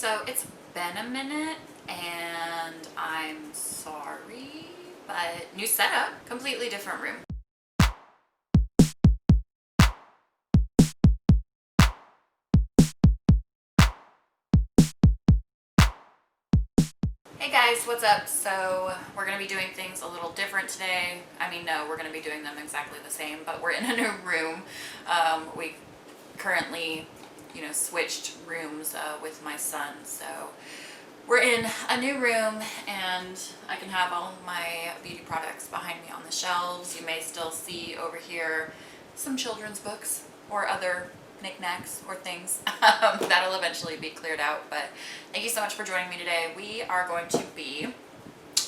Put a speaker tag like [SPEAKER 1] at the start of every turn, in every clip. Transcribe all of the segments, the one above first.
[SPEAKER 1] So it's been a minute and I'm sorry, but new setup, completely different room. Hey guys, what's up? So we're going to be doing things a little different today. I mean, no, we're going to be doing them exactly the same, but we're in a new room. We currently, switched rooms with my son. So we're in a new room and I can have all of my beauty products behind me on the shelves. You may still see over here some children's books or other knickknacks or things. That'll eventually be cleared out, but thank you so much for joining me today. We are going to be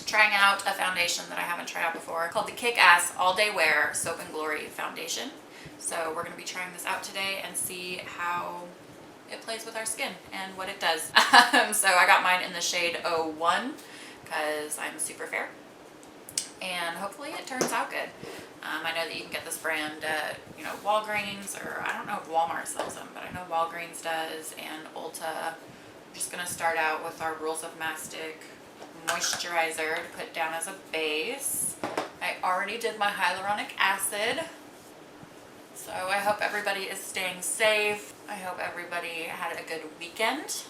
[SPEAKER 1] trying out a foundation that I haven't tried out before called the Kick-Ass All Day Wear Soap and Glory Foundation. So we're going to be trying this out today and see how it plays with our skin and what it does. So I got mine in the shade 01 because I'm super fair, and hopefully it turns out good. I know that you can get this brand at, Walgreens, or I don't know if Walmart sells them, but I know Walgreens does, and Ulta. I'm just going to start out with our Rules of Mastic moisturizer to put down as a base. I already did my hyaluronic acid, so I hope everybody is staying safe. I hope everybody had a good weekend.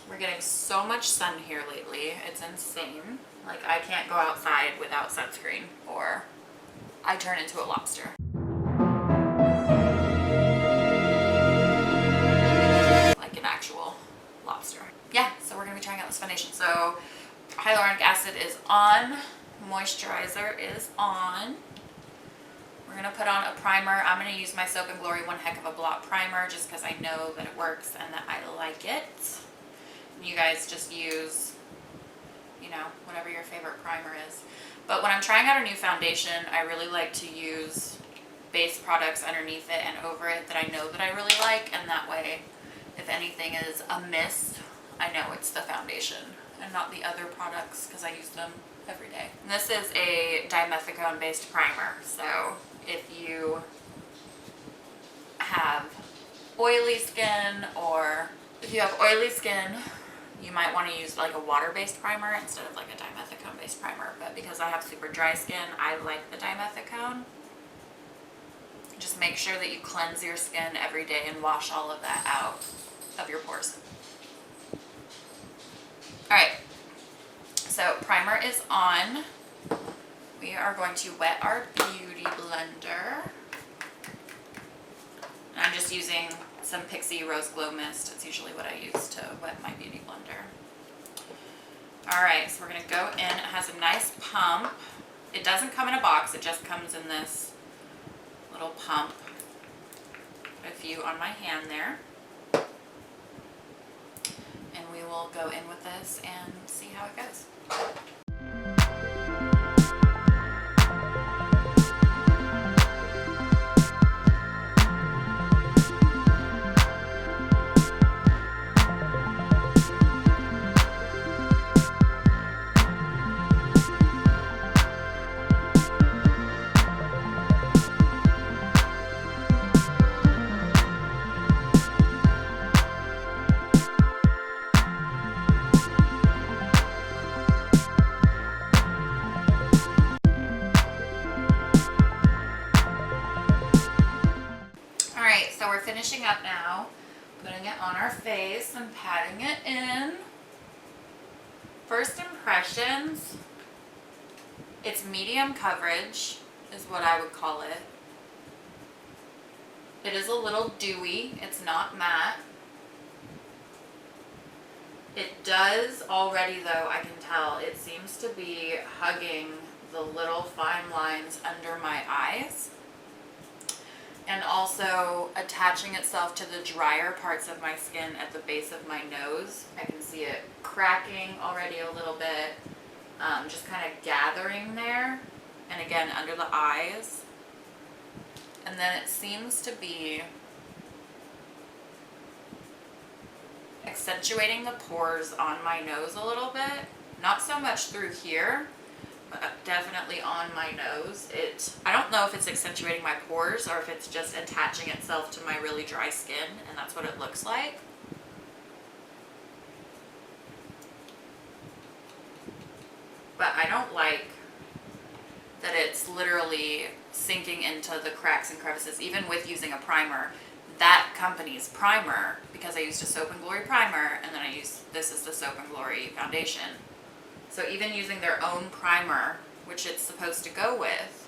[SPEAKER 1] We're getting so much sun here lately. It's insane. Like, I can't go outside without sunscreen or I turn into a lobster. Like an actual lobster. Yeah, so we're going to be trying out this foundation. So hyaluronic acid is on. Moisturizer is on. We're going to put on a primer. I'm going to use my Soap and Glory One Heck of a Blot primer just because I know that it works and that I like it. You guys just use, whatever your favorite primer is. But when I'm trying out a new foundation, I really like to use base products underneath it and over it that I know that I really like, and that way, if anything is amiss, I know it's the foundation and not the other products because I use them every day. And this is a dimethicone based primer, so if you have oily skin, or if you have oily skin, you might want to use like a water-based primer instead of like a dimethicone-based primer. But because I have super dry skin, I like the dimethicone. Just make sure that you cleanse your skin every day and wash all of that out of your pores. Alright, so primer is on. We are going to wet our beauty blender. And I'm just using some Pixie Rose Glow Mist. It's usually what I use to wet my beauty blender. Alright, so we're going to go in. It has a nice pump. It doesn't come in a box, it just comes in this little pump. Put a few on my hand there. And we will go in with this and see how it goes. So we're finishing up now, putting it on our face and patting it in. First impressions, it's medium coverage is what I would call it. It is a little dewy, it's not matte. It does already, though, I can tell, it seems to be hugging the little fine lines under my eyes, and also attaching itself to the drier parts of my skin at the base of my nose. I can see it cracking already a little bit, just kind of gathering there, and again under the eyes. And then it seems to be accentuating the pores on my nose a little bit. Not so much through here, definitely on my nose. I don't know if it's accentuating my pores or if it's just attaching itself to my really dry skin, and that's what it looks like. but I don't like that it's literally sinking into the cracks and crevices, even with using a primer. That company's primer, because I used a Soap and Glory primer, and then this is the Soap and Glory foundation. So even using their own primer, which it's supposed to go with,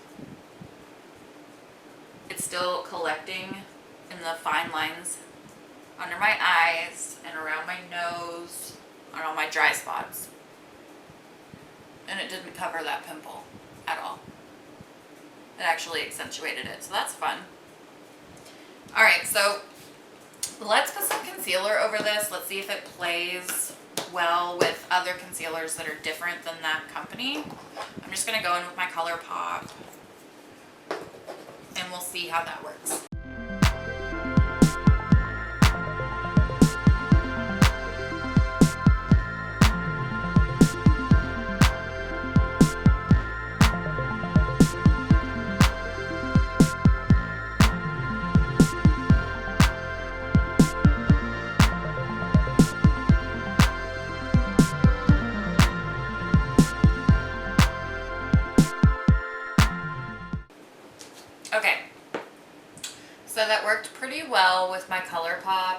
[SPEAKER 1] it's still collecting in the fine lines under my eyes and around my nose, on all my dry spots. And it didn't cover that pimple at all. It actually accentuated it, so that's fun. Alright, so let's put some concealer over this. Let's see if it plays well with other concealers that are different than that company. I'm just going to go in with my ColourPop, and we'll see how that works. Okay, so that worked pretty well with my ColourPop.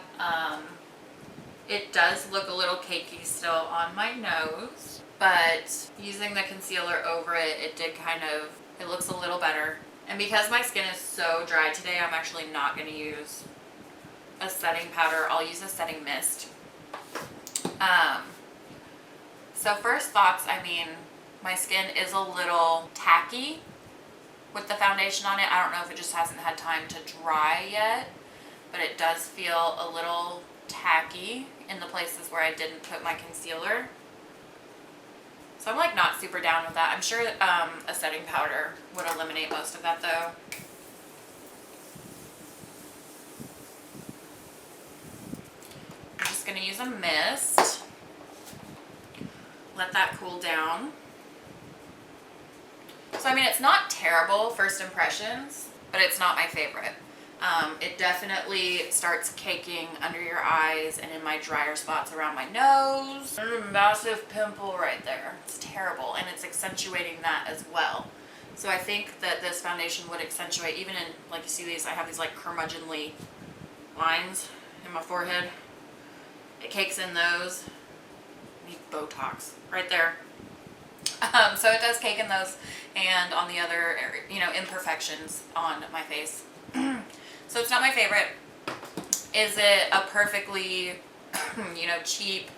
[SPEAKER 1] It does look a little cakey still on my nose, but using the concealer over it, it looks a little better. And because my skin is so dry today, I'm actually not going to use a setting powder. I'll use a setting mist. So first thoughts, my skin is a little tacky with the foundation on it. I don't know if it just hasn't had time to dry yet, but it does feel a little tacky in the places where I didn't put my concealer. So I'm like not super down with that. I'm sure a setting powder would eliminate most of that though. I'm just going to use a mist. Let that cool down. So it's not terrible first impressions, but it's not my favorite. It definitely starts caking under your eyes and in my drier spots around my nose. There's a massive pimple right there. It's terrible, and it's accentuating that as well. So I think that this foundation would accentuate, even in, like you see these, I have these like curmudgeonly lines in my forehead. It cakes in those. I need Botox right there. So it does cake in those and on the other, imperfections on my face. So it's not my favorite. Is it a perfectly, cheap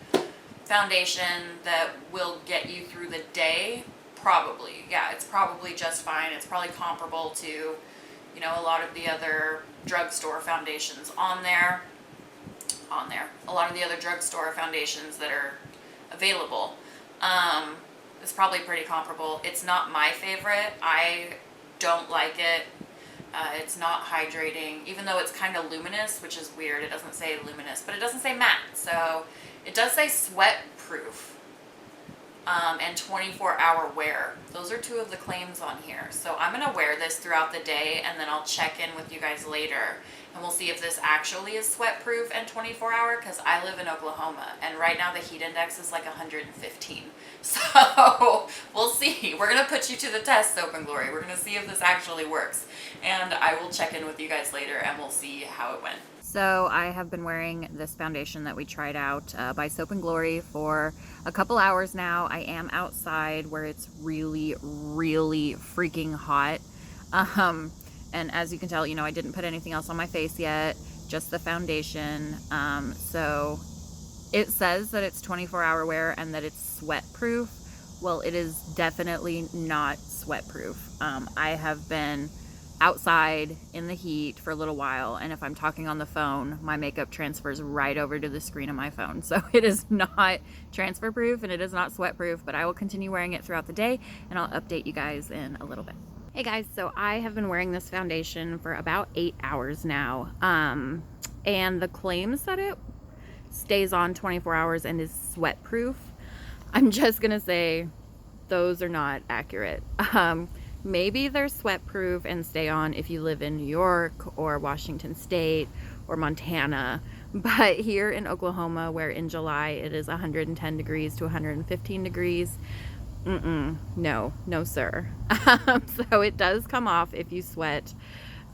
[SPEAKER 1] foundation that will get you through the day? Probably. Yeah, it's probably just fine. It's probably comparable to, a lot of the other drugstore foundations on there. A lot of the other drugstore foundations that are available. It's probably pretty comparable. It's not my favorite. I don't like it. It's not hydrating, even though it's kind of luminous, which is weird. It doesn't say luminous, but it doesn't say matte. So it does say sweat proof and 24-hour wear. Those are two of the claims on here. So I'm going to wear this throughout the day, and then I'll check in with you guys later. And we'll see if this actually is sweat proof and 24-hour, because I live in Oklahoma, and right now the heat index is like 115. So we'll see. We're going to put you to the test, Soap and Glory. We're going to see if this actually works. And I will check in with you guys later, and we'll see how it went. So I have been wearing this foundation that we tried out by Soap and Glory for a couple hours now. I am outside where it's really, really freaking hot. And as you can tell, I didn't put anything else on my face yet, just the foundation. So it says that it's 24-hour wear and that it's sweat proof. Well, it is definitely not sweat proof. I have been outside in the heat for a little while, and if I'm talking on the phone, my makeup transfers right over to the screen of my phone. So it is not transfer proof and it is not sweat proof, but I will continue wearing it throughout the day, and I'll update you guys in a little bit. Hey guys, so I have been wearing this foundation for about 8 hours now, and the claims that it stays on 24 hours and is sweat proof, I'm just gonna say those are not accurate. Maybe they're sweat proof and stay on if you live in New York or Washington State or Montana, but here in Oklahoma, where in July it is 110 degrees to 115 degrees,
[SPEAKER 2] No, no, sir. So it does come off if you sweat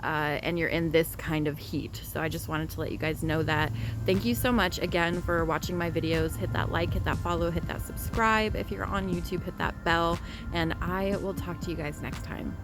[SPEAKER 2] and you're in this kind of heat. So I just wanted to let you guys know that. Thank you so much again for watching my videos. Hit that like, hit that follow, hit that subscribe. If you're on YouTube, hit that bell, and I will talk to you guys next time.